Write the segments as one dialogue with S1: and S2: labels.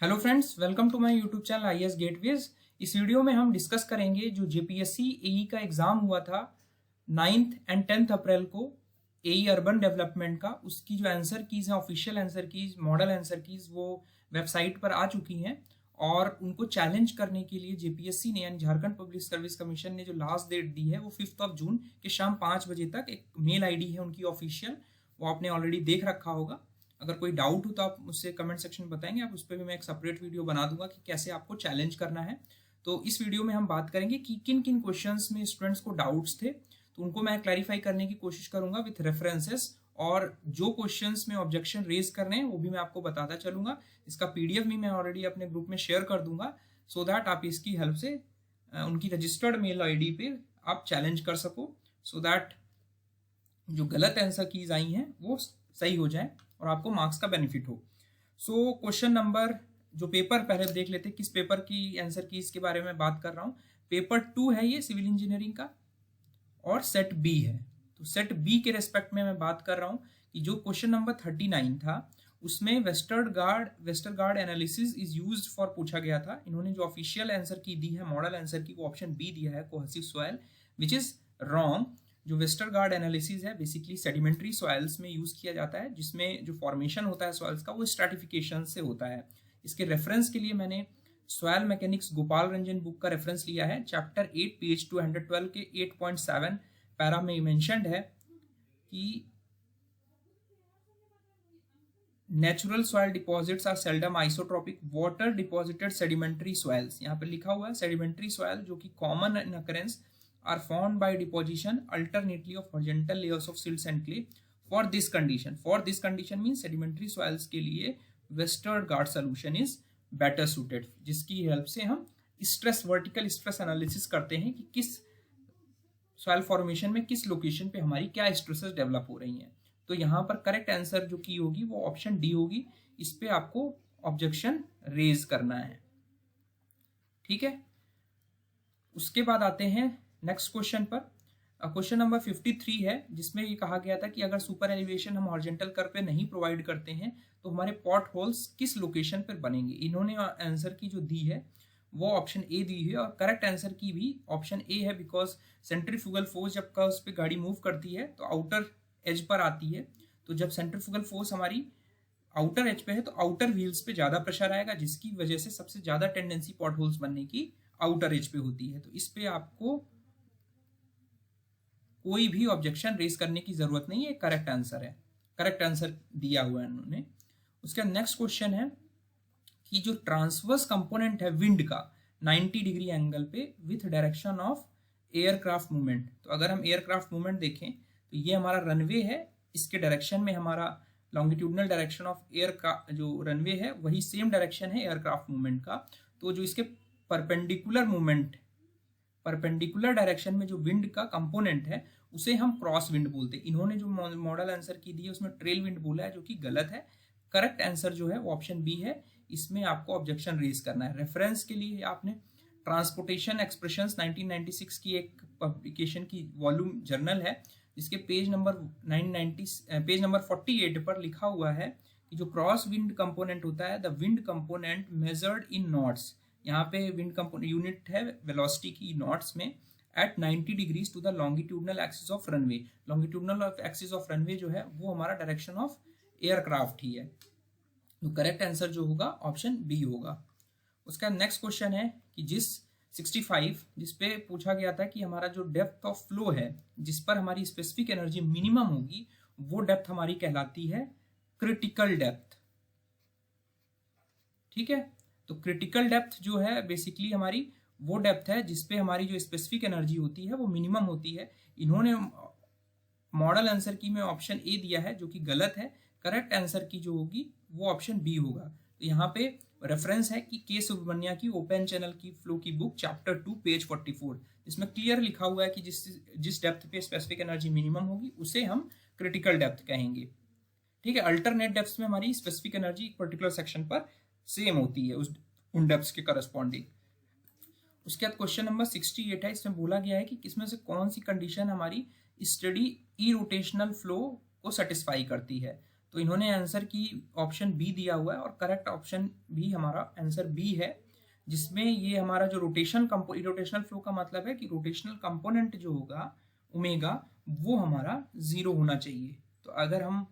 S1: Hello friends, welcome to my YouTube channel IAS gateways. इस video में हम discuss करेंगे जो जेपीएससी एई का एग्जाम हुआ था 9th एंड 10th अप्रैल को एई अर्बन डेवलपमेंट का। उसकी जो आंसर कीज हैं, official answer keys, model answer keys, वो वेबसाइट पर आ चुकी हैं और उनको चैलेंज करने के लिए जेपीएससी ने यानी झारखंड पब्लिक सर्विस कमीशन ने जो लास्ट डेट दी है वो 5 जून के शाम 5 बजे तक। एक मेल आईडी है उनकी ऑफिशियल, वो आपने ऑलरेडी देख रखा होगा। अगर कोई डाउट हो तो आप मुझसे कमेंट सेक्शन में बताएंगे, आप उस पर भी मैं एक सेपरेट वीडियो बना दूंगा कि कैसे आपको चैलेंज करना है। तो इस वीडियो में हम बात करेंगे कि किन किन क्वेश्चंस में स्टूडेंट्स को डाउट्स थे, तो उनको मैं क्लैरिफाई करने की कोशिश करूंगा विथ रेफरेंसेस, और जो क्वेश्चंस में ऑब्जेक्शन रेज करने हैं वो भी मैं आपको बताता चलूंगा। इसका पीडीएफ भी मैं ऑलरेडी अपने ग्रुप में शेयर कर दूंगा सो दैट आप इसकी हेल्प से उनकी रजिस्टर्ड मेल आईडी पे आप चैलेंज कर सको, सो दैट जो गलत आंसर कीज आई हैं वो सही हो जाए और आपको मार्क्स का बेनिफिट हो। सो क्वेश्चन नंबर, जो पेपर पहले देख लेते किस पेपर की आंसर कीज के बारे में बात कर रहा हूं। पेपर 2 है ये सिविल इंजीनियरिंग का और सेट बी है। तो सेट बी के रेस्पेक्ट में मैं बात कर रहा हूं कि जो क्वेश्चन नंबर 39 था उसमें Westergaard analysis is used for पूछा गया था। इन्होंने जो ऑफिशियल आंसर की दी है, मॉडल आंसर की, वो ऑप्शन बी दिया है, cohesive soil, which is wrong. जो वेस्टरगार्ड एनालिसिस है बेसिकली सेडिमेंट्री सॉइल्स में यूज किया जाता है, जिसमें जो फॉर्मेशन होता है सॉइल्स का वो स्ट्रैटिफिकेशन से होता है। इसके रेफरेंस के लिए मैंने soil mechanics Gopal Ranjan book का रेफरेंस लिया है। चैप्टर 8 पेज 212 के 8.7 पैरा में मेंशन्ड है कि natural soil deposits are seldom isotropic water deposited sedimentary soils. यहाँ पे लिखा हुआ है सेडिमेंट्री सॉइल जो कि common in occurrence are formed by deposition alternately of horizontal layers of silts and clay. For this condition means sedimentary soils के लिए Westergaard solution is better suited, जिसकी हेल्प से हम वर्टिकल स्ट्रेस एनालिसिस करते हैं कि किस सॉइल फॉर्मेशन में किस लोकेशन पे हमारी क्या स्ट्रेसेस डेवलप हो रही हैं। तो यहाँ पर करेक्ट आंसर जो की होगी वो ऑप्शन डी होगी। इस पे आपको ऑब्जेक्शन रेज करना है, ठीक है। उसके बाद आते हैं नेक्स्ट क्वेश्चन पर। क्वेश्चन नंबर 53 है, जिसमें ये कहा गया था कि अगर सुपर एलिवेशन हम हॉरिजॉन्टल कर्व पे नहीं प्रोवाइड करते हैं तो हमारे पॉट होल्स किस लोकेशन पर बनेंगे। इन्होंने आंसर की जो दी है वो ऑप्शन ए दी है और करेक्ट आंसर की भी ऑप्शन ए है, बिकॉज सेंट्रीफ्यूगल फोर्स जब कर्व्स पे गाड़ी मूव करती है तो आउटर एज पर आती है। तो जब सेंट्रीफ्यूगल फोर्स हमारी आउटर एज पे है तो आउटर व्हील्स पे ज्यादा प्रेशर आएगा, जिसकी वजह से सबसे ज्यादा टेंडेंसी पॉट होल्स बनने की आउटर एज पे होती है। तो इस पे आपको कोई भी ऑब्जेक्शन रेज करने की जरूरत नहीं है, करेक्ट आंसर है, करेक्ट आंसर दिया हुआ है उन्होंने। उसका नेक्स्ट क्वेश्चन है कि जो ट्रांसवर्स कंपोनेंट है विंड का 90 डिग्री एंगल पे with direction of aircraft movement. तो अगर हम एयरक्राफ्ट मूवमेंट देखें तो ये हमारा रनवे है, इसके डायरेक्शन में हमारा लॉन्गिट्यूडनल डायरेक्शन ऑफ एयर का जो रनवे है वही सेम डायरेक्शन है एयरक्राफ्ट मूवमेंट का। तो जो इसके परपेंडिकुलर डायरेक्शन में जो विंड का कंपोनेंट है उसे हम क्रॉस विंड बोलते हैं। इन्होंने जो मॉडल आंसर की दी है उसमें ट्रेल विंड बोला है, जो कि गलत है। करेक्ट आंसर जो है वो ऑप्शन बी है। इसमें आपको ऑब्जेक्शन रेज करना है। रेफरेंस के लिए आपने ट्रांसपोर्टेशन एक्सप्रेशंस 1996 की एक पब्लिकेशन की वॉल्यूम जर्नल है, जिसके पेज नंबर 48 पर लिखा हुआ है कि जो क्रॉस विंड कंपोनेंट होता है, the wind component measured in knots. यहाँ पे विंड कंपोनेंट यूनिट है वेलोसिटी की नॉट्स में, at 90 degrees to the longitudinal axis of runway. Longitudinal axis of runway जो है वो हमारा डायरेक्शन ऑफ एयरक्राफ्ट ही है। तो करेक्ट आंसर जो होगा ऑप्शन बी होगा। उसका नेक्स्ट क्वेश्चन है कि 65 जिस पे पूछा गया था कि हमारा जो डेप्थ ऑफ फ्लो है जिस पर हमारी स्पेसिफिक एनर्जी मिनिमम होगी, वो डेप्थ हमारी कहलाती है क्रिटिकल डेप्थ, ठीक है। तो क्रिटिकल डेप्थ जो है बेसिकली हमारी वो डेप्थ है जिसपे हमारी जो स्पेसिफिक एनर्जी होती है वो मिनिमम होती है। इन्होंने मॉडल आंसर की में ऑप्शन ए दिया है, जो कि गलत है। करेक्ट आंसर की जो होगी वो ऑप्शन बी होगा। तो यहाँ पे रेफरेंस है कि के सुब्रमण्या की ओपन चैनल की फ्लो की बुक चैप्टर 2 पेज 44, इसमें क्लियर लिखा हुआ है कि जिस डेप्थ पे स्पेसिफिक एनर्जी मिनिमम होगी उसे हम क्रिटिकल डेप्थ कहेंगे, ठीक है। अल्टरनेट डेप्थ में हमारी स्पेसिफिक एनर्जी एक पर्टिकुलर सेक्शन पर सेम होती है उन डेप्थ्स के करस्पॉन्डिंग। उसके बाद क्वेश्चन नंबर 68 है, इसमें बोला गया है कि किसमें से कौन सी कंडीशन हमारी स्टडी ई रोटेशनल फ्लो को सेटिस्फाई करती है। तो इन्होंने आंसर की ऑप्शन बी दिया हुआ है और करेक्ट ऑप्शन भी हमारा आंसर बी है, जिसमें ये हमारा जो रोटेशनल फ्लो का मतलब है कि रोटेशनल कंपोनेंट जो होगा ओमेगा वो हमारा 0 होना चाहिए। तो अगर हम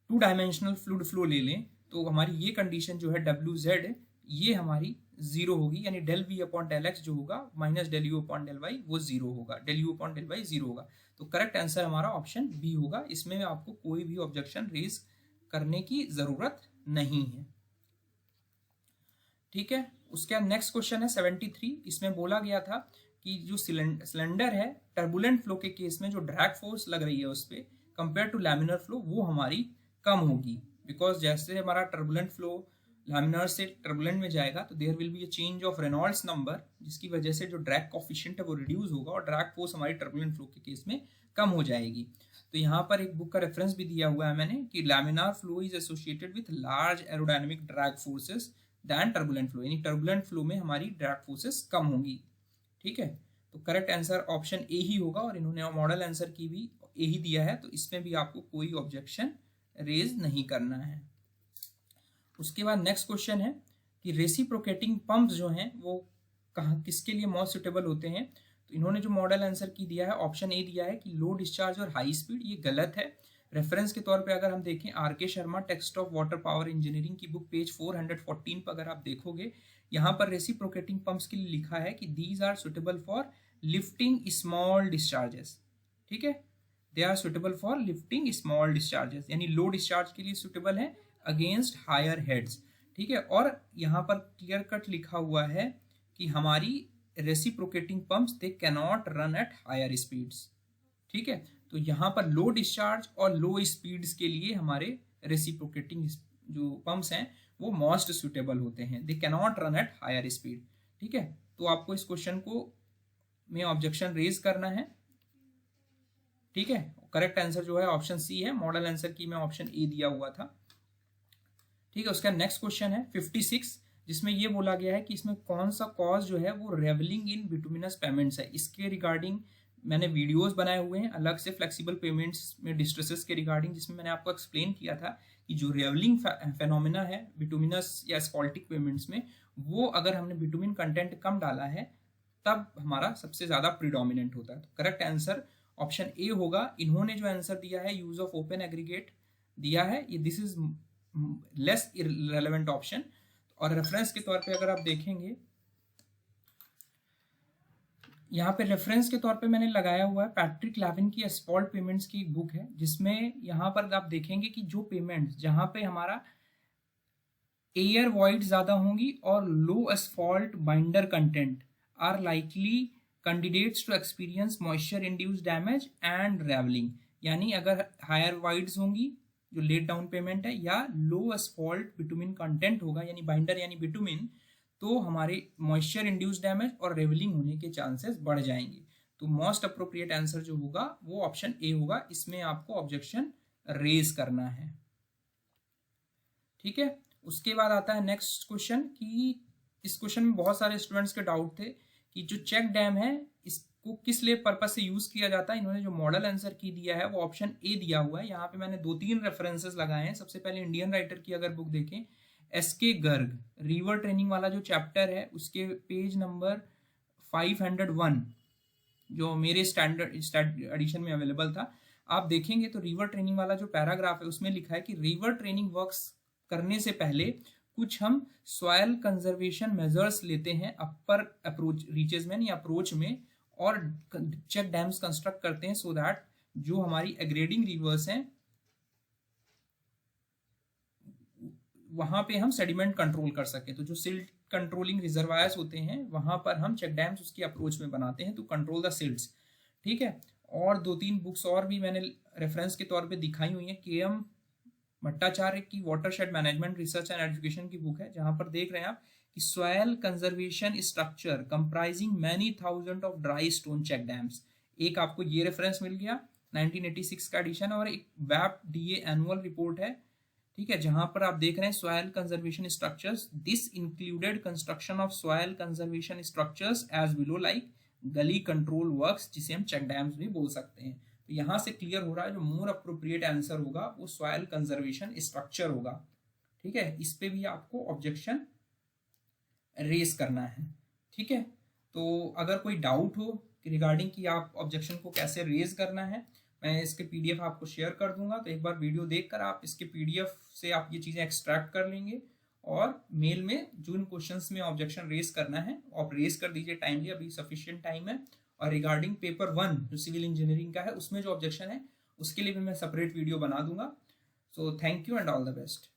S1: 2 डायमेंशनल फ्लूइड फ्लो ले लें तो हमारी ये कंडीशन जो है WZ ये हमारी 0 होगी, यानी del V upon del x जो होगा minus del U upon del y वो 0 होगा, del U upon del y 0 होगा। तो करेक्ट आंसर हमारा ऑप्शन बी होगा, इसमें आपको कोई भी ऑब्जेक्शन रेज करने की जरूरत नहीं है। ठीक है, उसके बाद नेक्स्ट क्वेश्चन है 73। इसमें बोला गया था कि जो सिलेंडर है टर्बुलेंट फ्लो के केस में जो ड्रैग फोर्स लग रही है उस पर कंपेयर टू लैमिनर फ्लो वो हमारी कम होगी, बिकॉज जैसे हमारा टर्बुलेंट फ्लो लैमिनर से टर्बुलेंट में जाएगा तो there will be a change of Reynolds number, जिसकी वजह से जो ड्रैग कोफिशिएंट है वो रिड्यूस होगा और ड्रैग फोर्स हमारी टर्बुलेंट फ्लो के केस में कम हो जाएगी। तो यहाँ पर एक बुक का रेफरेंस भी दिया हुआ है मैंने कि laminar flow is associated with large aerodynamic drag forces than turbulent flow, यानी टर्बुलेंट फ्लो में हमारी ड्रैग फोर्सेस कम होंगी। ठीक है, तो करेक्ट आंसर ऑप्शन ए ही होगा और इन्होंने मॉडल आंसर की भी ए ही दिया है, तो इसमें भी आपको कोई ऑब्जेक्शन रेज नहीं करना है। उसके बाद नेक्स्ट क्वेश्चन है कि रेसिप्रोकेटिंग पंप्स जो हैं वो कहाँ किसके लिए मोस्ट सुटेबल होते हैं। तो इन्होंने जो मॉडल आंसर की दिया है ऑप्शन ए दिया है कि लो डिस्चार्ज और हाई स्पीड, ये गलत है। रेफरेंस के तौर पे अगर हम देखें R K. Sharma text of water power engineering की बुक पेज 414 पर अगर आप देखोगे, यहाँ पर रेसिप्रोकेटिंग पंप्स के लिए लिखा है कि these are suitable for lifting small discharges. ठीक है, they are suitable for lifting small discharges, यानी लो डिस्चार्ज के लिए सुटेबल है अगेंस्ट हायर हेड्स। ठीक है, और यहाँ पर क्लियर कट लिखा हुआ है कि हमारी reciprocating pumps they cannot run at higher speeds. ठीक है, तो यहाँ पर लो डिस्चार्ज और लो स्पीड्स के लिए हमारे रेसिप्रोकेटिंग जो पंप्स हैं वो मोस्ट सुटेबल होते हैं, they cannot run at higher speed. ठीक है, तो आपको इस क्वेश्चन को में ऑब्जेक्शन रेज करना है। ठीक है, करेक्ट आंसर जो है ऑप्शन सी है, मॉडल आंसर की में ऑप्शन ए दिया हुआ था। ठीक है, उसका नेक्स्ट क्वेश्चन है 56, जिसमें ये बोला गया है कि इसमें कौन सा कॉज जो है वो रेवलिंग इन बिटुमिनस पेमेंट्स है। इसके रिगार्डिंग मैंने वीडियोस बनाए हुए हैं अलग से फ्लेक्सिबल पेमेंट्स में डिस्ट्रेसेस के रिगार्डिंग, जिसमें मैंने आपको एक्सप्लेन किया था कि जो रेवलिंग फेनोमेना है बिटुमिनस या स्फॉल्टिक पेमेंट्स में, वो अगर हमने बिटुमिन कंटेंट कम डाला है तब हमारा सबसे ज्यादा प्रीडोमिनेंट होता है। तो करेक्ट आंसर ऑप्शन ए होगा। इन्होंने जो आंसर दिया है यूज ऑफ ओपन एग्रीगेट दिया है, ये this is less irrelevant option. और रेफरेंस के तौर पे अगर आप देखेंगे, यहाँ पे रेफरेंस के तौर पे मैंने लगाया हुआ है पैट्रिक लैविन की एस्फॉल्ट पेमेंट्स की एक बुक है, जिसमें यहाँ पर आप देखेंगे कि जो पेमेंट जहाँ पे हमारा एयर वॉइड ज्यादा होंगी और low asphalt binder content are likely candidates to experience moisture induced damage and ravelling, यानी अगर हायर वाइड्स होंगी जो लेट डाउन पेमेंट है या लो एस्फॉल्ट बिटुमिन कंटेंट होगा यानी बाइंडर यानी बिटुमिन, तो हमारे मॉइस्चर इंड्यूस्ड डैमेज और रेवलिंग होने के चांसेस बढ़ जाएंगे। तो मोस्ट अप्रोप्रिएट आंसर जो होगा वो ऑप्शन ए होगा, इसमें आपको ऑब्जेक्शन रेज करना है। ठीक है, उसके बाद आता है नेक्स्ट क्वेश्चन कि इस क्वेश्चन में बहुत सारे स्टूडेंट्स के डाउट थे कि जो चेक डैम है इसको किस लिए पर्पस से यूज किया जाता है। इन्होंने जो मॉडल आंसर की दिया है वो ऑप्शन ए दिया हुआ है। यहाँ पे मैंने 2-3 रेफरेंसेस लगाए हैं। सबसे पहले इंडियन राइटर की अगर बुक देखें, एसके गर्ग रिवर ट्रेनिंग वाला जो चैप्टर है उसके पेज नंबर 501 जो मेरे स्टैंडर्ड एडिशन में अवेलेबल था, आप देखेंगे तो रिवर ट्रेनिंग वाला जो पैराग्राफ है उसमें लिखा है कि रिवर ट्रेनिंग वर्क्स करने से पहले कुछ हम सॉयल कंजर्वेशन मेजर्स लेते हैं अपर अप्रोच रीचेज में या अप्रोच में, और चेक डैम्स कंस्ट्रक्ट करते हैं सो दैट जो हमारी एग्रेडिंग रिवर्स हैं वहां पे हम सेडिमेंट कंट्रोल कर सके। तो जो सिल्ट कंट्रोलिंग रिजर्वायर्स होते हैं वहां पर हम चेक डैम्स उसकी अप्रोच में बनाते हैं टू कंट्रोल द सिल्ट्स। ठीक है, और 2-3 बुक्स और भी मैंने रेफरेंस के तौर पे दिखाई हुई है। के.एम. भट्टाचार्य की watershed management research and education की बुक है, जहां पर देख रहे हैं आप कि soil conservation structure comprising many thousand of dry stone check dams. एक आपको ये रेफरेंस मिल गया 1986 का एडिशन, और एक वैप डीए एनुअल रिपोर्ट है। ठीक है, जहां पर आप देख रहे हैं soil conservation structures, this included construction of soil conservation structures as below like gully control works, जिसे हम चेक डैम्स भी बोल सकते हैं। तो यहाँ से क्लियर हो रहा है जो मोर अप्रोप्रिएट आंसर होगा वो सॉइल कंजर्वेशन स्ट्रक्चर होगा। ठीक है, इस पे भी आपको ऑब्जेक्शन रेस करना है। ठीक है, तो अगर कोई डाउट हो रिगार्डिंग कि आप ऑब्जेक्शन को कैसे रेज करना है, मैं इसके पीडीएफ आपको शेयर कर दूंगा, तो एक बार वीडियो देखकर आप इसके पीडीएफ से आप ये चीज़ें एक्सट्रैक्ट कर लेंगे और मेल में जो इन क्वेश्चंस में ऑब्जेक्शन रेज करना है आप रेज कर दीजिए टाइमली, अभी सफिशिएंट टाइम है। और रिगार्डिंग पेपर 1 जो सिविल इंजीनियरिंग का है उसमें जो ऑब्जेक्शन है उसके लिए भी मैं सेपरेट वीडियो बना दूंगा। So thank you and all the best.